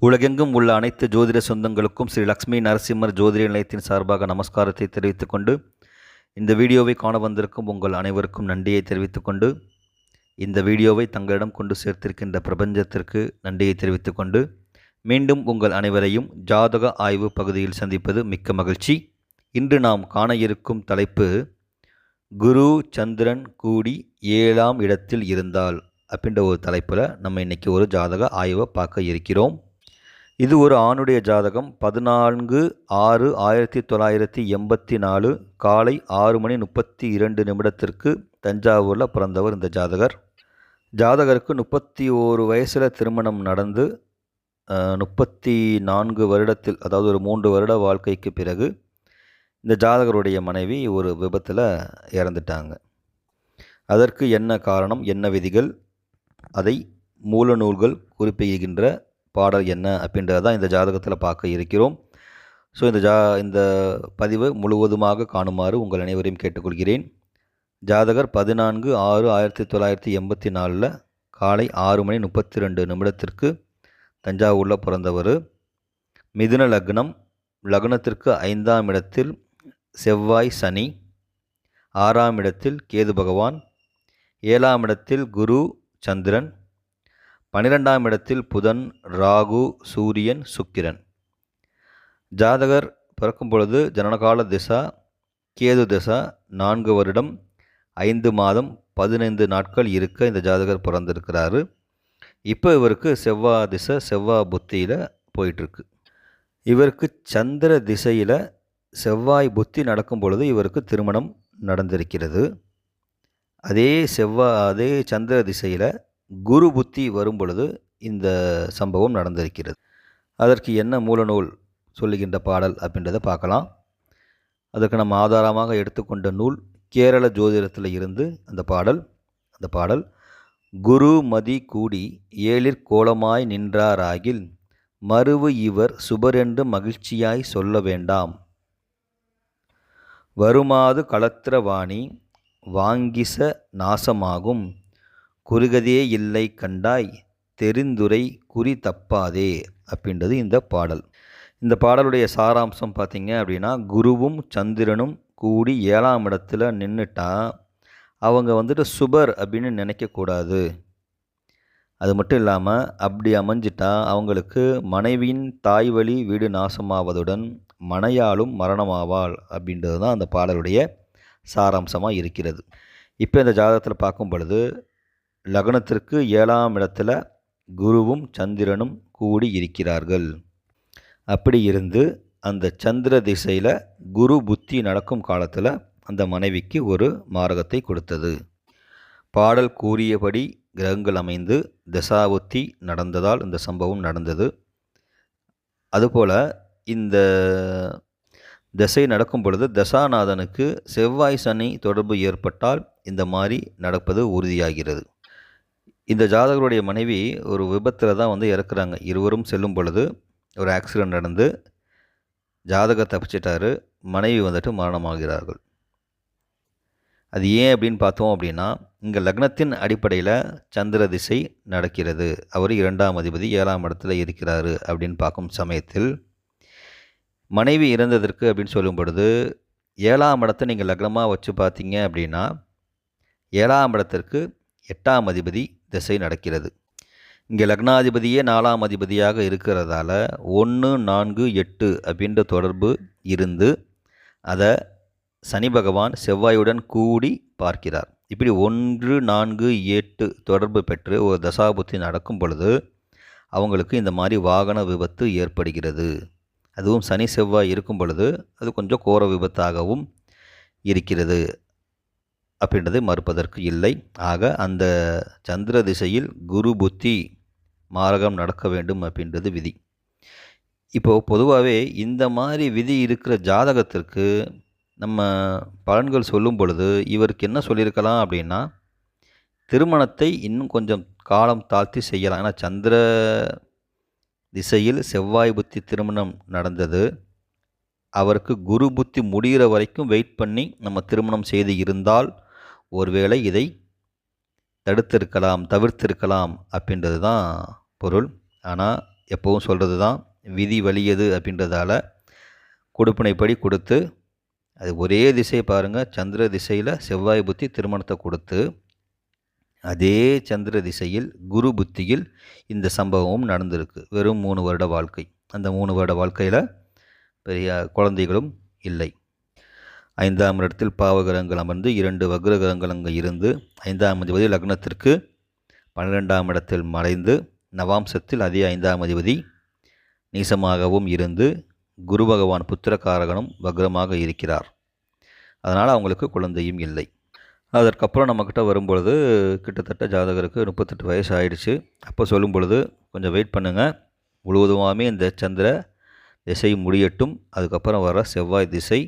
உலகெங்கும் உள்ள அனைத்து ஜோதிட சொந்தங்களுக்கும் ஸ்ரீ லக்ஷ்மி நரசிம்மர் ஜோதிட நிலையத்தின் சார்பாக நமஸ்காரத்தை தெரிவித்துக் கொண்டு இந்த வீடியோவை காண வந்திருக்கும் உங்கள் அனைவருக்கும் நன்றியை தெரிவித்துக் கொண்டு இந்த வீடியோவை தங்களிடம் கொண்டு சேர்த்திருக்கின்ற பிரபஞ்சத்திற்கு நன்றியை தெரிவித்துக் கொண்டு மீண்டும் உங்கள் அனைவரையும் ஜாதக ஆய்வு பகுதியில் சந்திப்பது மிக்க மகிழ்ச்சி. இன்று நாம் காண இருக்கும் தலைப்பு குரு சந்திரன் கூடி 7ஆம் இடத்தில் இருந்தால் அப்படின்ற ஒரு தலைப்பில் நம்ம இன்றைக்கி ஒரு ஜாதக ஆய்வை பார்க்க இருக்கிறோம். இது ஒரு ஆணுடைய ஜாதகம். 14/6/1984 காலை 6:32 தஞ்சாவூரில் பிறந்தவர் இந்த ஜாதகர். ஜாதகருக்கு 31 வயசில் திருமணம் நடந்து 34 வருடத்தில், அதாவது ஒரு 3 வருட வாழ்க்கைக்கு பிறகு இந்த ஜாதகருடைய மனைவி ஒரு விபத்தில் இறந்துட்டாங்க. அதற்கு என்ன காரணம், என்ன விதிகள், அதை மூல நூல்கள் குறிப்பிடுகின்ற பாடல் என்ன அப்படின்றத தான் இந்த ஜாதகத்தில் பார்க்க இருக்கிறோம். ஸோ இந்த பதிவை முழுவதுமாக காணுமாறு உங்கள் அனைவரையும் கேட்டுக்கொள்கிறேன். ஜாதகர் 14/6/1984 காலை 6:32 தஞ்சாவூரில் பிறந்தவர். மிதுன லக்னம். லக்னத்திற்கு 5ஆம் இடத்தில் செவ்வாய் சனி, 6ஆம் இடத்தில் கேது பகவான், 7ஆம் இடத்தில் குரு சந்திரன், 12ஆம் இடத்தில் புதன், ராகு, சூரியன், சுக்கிரன். ஜாதகர் பிறக்கும் பொழுது ஜனனகால திசா கேது திசா 4 வருடம் 5 மாதம் 15 நாட்கள் இருக்க இந்த ஜாதகர் பிறந்திருக்கிறாரு. இப்போ இவருக்கு செவ்வாய் திசை, செவ்வாய் புத்தியில் போயிட்டுருக்கு. இவருக்கு சந்திர திசையில் செவ்வாய் புத்தி நடக்கும் பொழுது இவருக்கு திருமணம் நடந்திருக்கிறது. அதே சந்திர திசையில் குரு புத்தி வரும் பொழுது இந்த சம்பவம் நடந்திருக்கிறது. அதற்கு என்ன மூலநூல் சொல்லுகின்ற பாடல் அப்படின்றத பார்க்கலாம். அதற்கு நம்ம ஆதாரமாக எடுத்துக்கொண்ட நூல் கேரள ஜோதிடத்தில் இருந்து அந்த பாடல் குரு மதி கூடி 7 கோலமாய் நின்றாராகில் மறுவு இவர் சுபரென்று மகிழ்ச்சியாய் சொல்ல வேண்டாம். வருமாது களத்திரவாணி வாங்கிச நாசமாகும் குறுகதே இல்லை கண்டாய் தெரிந்துரை குறி தப்பாதே அப்படின்றது இந்த பாடல். இந்த பாடலுடைய சாராம்சம் பார்த்திங்க அப்படின்னா, குருவும் சந்திரனும் கூடி 7ஆம் இடத்துல நின்றுட்டா அவங்க சுபர் அப்படின்னு நினைக்கக்கூடாது. அது மட்டும் இல்லாமல் அப்படி அமைஞ்சிட்டா அவங்களுக்கு மனைவியின் தாய் வழி வீடு நாசமாவதுடன் மனையாலும் மரணமாவாள் அப்படின்றது தான் அந்த பாடலுடைய சாராம்சமாக இருக்கிறது. இப்போ இந்த ஜாதகத்தில் பார்க்கும் பொழுது லக்னத்திற்கு 7ஆம் இடத்துல குருவும் சந்திரனும் கூடி இருக்கிறார்கள். அப்படி இருந்து அந்த சந்திர திசையில் குரு புத்தி நடக்கும் காலத்தில் அந்த மனைவிக்கு ஒரு மாரகத்தை கொடுத்தது. பாடல் கூறியபடி கிரகங்கள் அமைந்து தசாபுத்தி நடந்ததால் இந்த சம்பவம் நடந்தது. அதுபோல் இந்த திசை நடக்கும் பொழுது தசாநாதனுக்கு செவ்வாய் சனி தொடர்பு ஏற்பட்டால் இந்த மாதிரி நடப்பது உறுதியாகிறது. இந்த ஜாதகருடைய மனைவி ஒரு விபத்தில் தான் இறக்குறாங்க. இருவரும் செல்லும் பொழுது ஒரு ஆக்சிடெண்ட் நடந்து ஜாதகர் தப்பிச்சிட்டாரு, மனைவி மரணமாகிறார்கள். அது ஏன் அப்படின்னு பார்த்தோம் அப்படின்னா, இங்கே லக்னத்தின் அடிப்படையில் சந்திர திசை நடக்கிறது. அவர் 2ஆம் அதிபதி 7ஆம் இடத்துல இருக்கிறாரு அப்படின்னு பார்க்கும் சமயத்தில் மனைவி இறந்ததற்கு அப்படின்னு சொல்லும் பொழுது 7ஆம் இடத்தை நீங்கள் லக்னமாக வச்சு பார்த்தீங்க அப்படின்னா 7ஆம் இடத்திற்கு 8ஆம் அதிபதி திசை நடக்கிறது. இங்கே லக்னாதிபதியே 4ஆம் அதிபதியாக இருக்கிறதால 1, 4, 8 அப்படின்ற தொடர்பு இருந்து அதை சனி பகவான் செவ்வாயுடன் கூடி பார்க்கிறார். இப்படி 1, 4, 8 தொடர்பு பெற்று ஒரு தசாபுத்தி நடக்கும் பொழுது அவங்களுக்கு இந்த மாதிரி வாகன விபத்து ஏற்படுகிறது. அதுவும் சனி செவ்வாய் இருக்கும் பொழுது அது கொஞ்சம் கோர விபத்தாகவும் இருக்கிறது அப்படின்றது மறுப்பதற்கு இல்லை. ஆக அந்த சந்திர திசையில் குரு புத்தி மாரகம் நடக்க வேண்டும் அப்படின்றது விதி. இப்போது பொதுவாகவே இந்த மாதிரி விதி இருக்கிற ஜாதகத்திற்கு நம்ம பலன்கள் சொல்லும் பொழுது இவருக்கு என்ன சொல்லியிருக்கலாம் அப்படின்னா, திருமணத்தை இன்னும் கொஞ்சம் காலம் தாழ்த்தி செய்யலாம். ஏன்னா சந்திர திசையில் செவ்வாய் புத்தி திருமணம் நடந்தது. அவருக்கு குரு புத்தி முடிகிற வரைக்கும் வெயிட் பண்ணி நம்ம திருமணம் செய்து இருந்தால் ஒருவேளை இதை தவிர்த்திருக்கலாம் அப்படின்றது தான் பொருள். ஆனால் எப்போவும் சொல்கிறது தான், விதி வலியது அப்படின்றதால கொடுப்பினைப்படி கொடுத்து, அது ஒரே திசையை பாருங்கள், சந்திர திசையில் செவ்வாய் புத்தி திருமணத்தை கொடுத்து, அதே சந்திர திசையில் குரு புத்தியில் இந்த சம்பவமும் நடந்திருக்கு. வெறும் 3 வருட வாழ்க்கை. அந்த 3 வருட வாழ்க்கையில் பெரிய குழந்தைகளும் இல்லை. 5ஆம் இடத்தில் பாவகிரகங்கள் அமர்ந்து 2 வக்ர கிரகங்கள் அங்கே இருந்து 5ஆம் அதிபதி லக்னத்திற்கு 12ஆம் இடத்தில் மறைந்து நவாம்சத்தில் அதே 5ஆம் அதிபதி நீசமாகவும் இருந்து குரு பகவான் புத்திரகாரகனும் வக்ரமாக இருக்கிறார். அதனால் அவங்களுக்கு குழந்தையும் இல்லை. அதற்கப்புறம் நம்மக்கிட்ட வரும்பொழுது கிட்டத்தட்ட ஜாதகருக்கு 38 வயசு ஆயிடுச்சு. அப்போ சொல்லும் பொழுது கொஞ்சம் வெயிட் பண்ணுங்கள், முழுவதுமாகவே இந்த சந்திர திசை முடியட்டும், அதுக்கப்புறம் வர செவ்வாய் திசை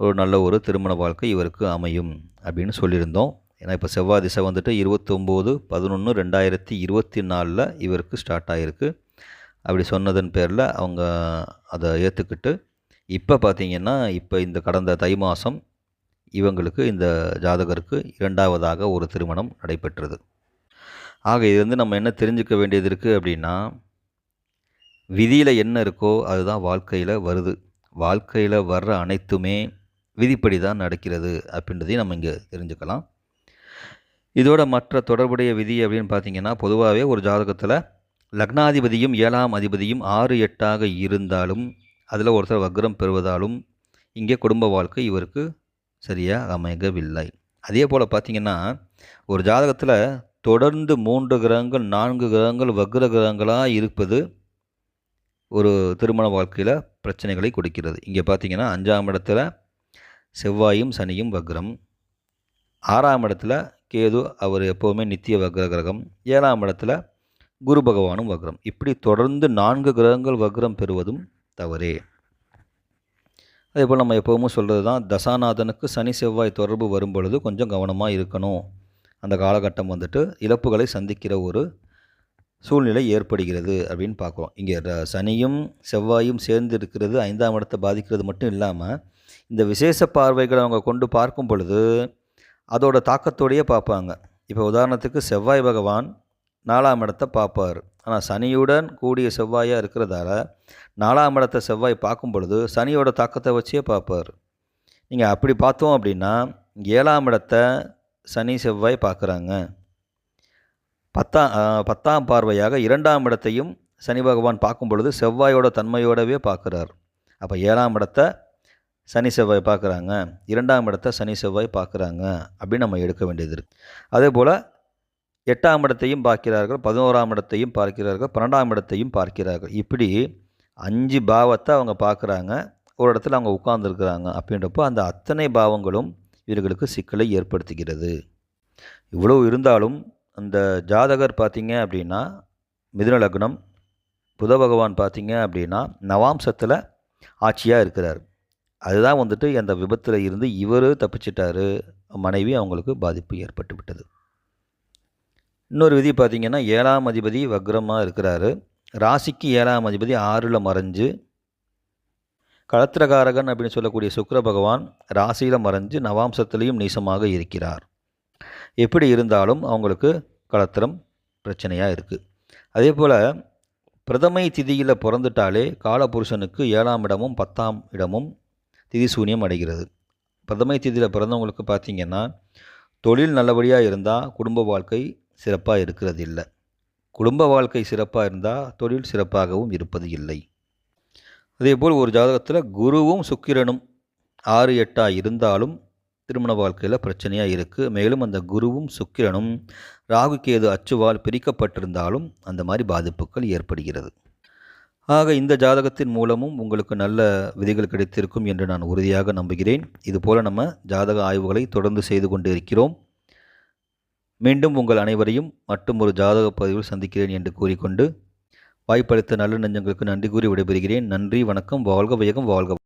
ஒரு நல்ல ஒரு திருமண வாழ்க்கை இவருக்கு அமையும் அப்படின்னு சொல்லியிருந்தோம். ஏன்னா இப்போ செவ்வாய் திசை வந்துட்டு 29/11/2024 இவருக்கு ஸ்டார்ட் ஆகிருக்கு. அப்படி சொன்னதன் பேரில் அவங்க அதை ஏற்றுக்கிட்டு இப்போ பார்த்திங்கன்னா இப்போ இந்த கடந்த தை மாதம் இவங்களுக்கு இந்த ஜாதகருக்கு 2வதாக ஒரு திருமணம் நடைபெற்றது. ஆக இது நம்ம என்ன தெரிஞ்சுக்க வேண்டியது இருக்குது அப்படின்னா, விதியில் என்ன இருக்கோ அதுதான் வாழ்க்கையில் வருது. வாழ்க்கையில் வர்ற அனைத்துமே விதிப்படி தான் நடக்கிறது அப்படின்றதையும் நம்ம இங்கே தெரிஞ்சுக்கலாம். இதோட மற்ற தொடர்புடைய விதி அப்படின்னு பார்த்திங்கன்னா, பொதுவாகவே ஒரு ஜாதகத்தில் லக்னாதிபதியும் 7ஆம் அதிபதியும் 6, 8ஆக இருந்தாலும் அதில் ஒருத்தர் வக்ரம் பெறுவதாலும் இங்கே குடும்ப வாழ்க்கை இவருக்கு சரியாக அமையவில்லை. அதே போல் பார்த்திங்கன்னா, ஒரு ஜாதகத்தில் தொடர்ந்து 3 கிரகங்கள் 4 கிரகங்கள் வக்ர கிரகங்களாக இருப்பது ஒரு திருமண வாழ்க்கையில் பிரச்சனைகளை கொடுக்கிறது. இங்கே பார்த்திங்கன்னா 5ஆம் இடத்துல செவ்வாயும் சனியும் வக்ரம், 6ஆம் இடத்துல கேது அவர் எப்போவுமே நித்திய வக்ர கிரகம், 7ஆம் இடத்துல குரு பகவானும் வக்ரம். இப்படி தொடர்ந்து 4 கிரகங்கள் வக்ரம் பெறுவதும் தவறே. அதே போல் நம்ம எப்போவுமே சொல்கிறது தான், தசாநாதனுக்கு சனி செவ்வாய் தொடர்பு வரும் பொழுது கொஞ்சம் கவனமாக இருக்கணும். அந்த காலகட்டம் வந்துட்டு இழப்புகளை சந்திக்கிற ஒரு சூழ்நிலை ஏற்படுகிறது அப்படின்னு பார்க்குறோம். இங்கே சனியும் செவ்வாயும் சேர்ந்து இருக்கிறது 5ஆம் இடத்தை பாதிக்கிறது மட்டும் இல்லாமல், இந்த விசேஷ பார்வைகளை அவங்க கொண்டு பார்க்கும் பொழுது அதோட தாக்கத்தோடையே பார்ப்பாங்க. இப்போ உதாரணத்துக்கு செவ்வாய் பகவான் 4ஆம் இடத்தை பார்ப்பார். ஆனால் சனியுடன் கூடிய செவ்வாயாக இருக்கிறதால 4ஆம் இடத்தை செவ்வாய் பார்க்கும் பொழுது சனியோட தாக்கத்தை வச்சே பார்ப்பார். நீங்கள் அப்படி பார்த்தோம் அப்படின்னா 7ஆம் இடத்தை சனி செவ்வாய் பார்க்குறாங்க. 10ஆம் பார்வையாக 2ஆம் இடத்தையும் சனி பகவான் பார்க்கும் பொழுது செவ்வாயோட தன்மையோடவே பார்க்குறார். அப்போ 7ஆம் இடத்தை சனி செவ்வாய் பார்க்குறாங்க, 2ஆம் இடத்தை சனி செவ்வாய் பார்க்குறாங்க அப்படின்னு நம்ம எடுக்க வேண்டியது இருக்குது. அதே போல் 8ஆம் இடத்தையும் பார்க்கிறார்கள், 11ஆம் இடத்தையும் பார்க்கிறார்கள், 12ஆம் இடத்தையும் பார்க்கிறார்கள். இப்படி 5 பாவத்தை அவங்க பார்க்குறாங்க. ஒரு இடத்துல அவங்க உட்கார்ந்துருக்கிறாங்க. அப்படின்றப்போ அந்த அத்தனை பாவங்களும் இவர்களுக்கு சிக்கலை ஏற்படுத்துகிறது. இவ்வளோ இருந்தாலும் அந்த ஜாதகர் பார்த்திங்க அப்படின்னா மிதுன லக்னம், புத பகவான் பார்த்திங்க அப்படின்னா நவாம்சத்தில் ஆட்சியாக இருக்கிறார். அதுதான் வந்துட்டு அந்த விபத்தில் இருந்து இவர் தப்பிச்சிட்டாரு, மனைவி அவங்களுக்கு பாதிப்பு ஏற்பட்டு விட்டது. இன்னொரு விதி பார்த்திங்கன்னா 7ஆம் அதிபதி வக்ரமாக இருக்கிறாரு. ராசிக்கு 7ஆம் அதிபதி 6ல் மறைஞ்சு, களத்திரகாரகன் அப்படின்னு சொல்லக்கூடிய சுக்கிர பகவான் ராசியில் மறைஞ்சு நவாம்சத்திலையும் நீசமாக இருக்கிறார். எப்படி இருந்தாலும் அவங்களுக்கு களத்திரம் பிரச்சனையாக இருக்குது. அதே போல் பிரதமை திதியில் பிறந்துட்டாலே காலபுருஷனுக்கு 7ஆம் இடமும் 10ஆம் இடமும் திதி சூன்யம் அடைகிறது. பிரதமை திதியில் பிறந்தவங்களுக்கு பார்த்திங்கன்னா தொழில் நல்லபடியாக இருந்தால் குடும்ப வாழ்க்கை சிறப்பாக இருக்கிறது இல்லை. குடும்ப வாழ்க்கை சிறப்பாக இருந்தால் தொழில் சிறப்பாகவும் இருப்பது இல்லை. அதேபோல் ஒரு ஜாதகத்தில் குருவும் சுக்கிரனும் 6, 8ஆக இருந்தாலும் திருமண வாழ்க்கையில் பிரச்சனையாக இருக்குது. மேலும் அந்த குருவும் சுக்கிரனும் ராகு கேது அச்சுவால் பிரிக்கப்பட்டிருந்தாலும் அந்த மாதிரி பாதிப்புகள் ஏற்படுகிறது. ஆக இந்த ஜாதகத்தின் மூலமும் உங்களுக்கு நல்ல விதிகள் கிடைத்திருக்கும் என்று நான் உறுதியாக நம்புகிறேன். இதுபோல் நம்ம ஜாதக ஆய்வுகளை தொடர்ந்து செய்து கொண்டு இருக்கிறோம். மீண்டும் உங்கள் அனைவரையும் மற்றும் ஒரு ஜாதக பதிவில் சந்திக்கிறேன் என்று கூறிக்கொண்டு வாய்ப்பளித்த நல்ல நெஞ்சங்களுக்கு நன்றி கூறி விடைபெறுகிறேன். நன்றி, வணக்கம், வாழ்க வையகம், வாழ்க.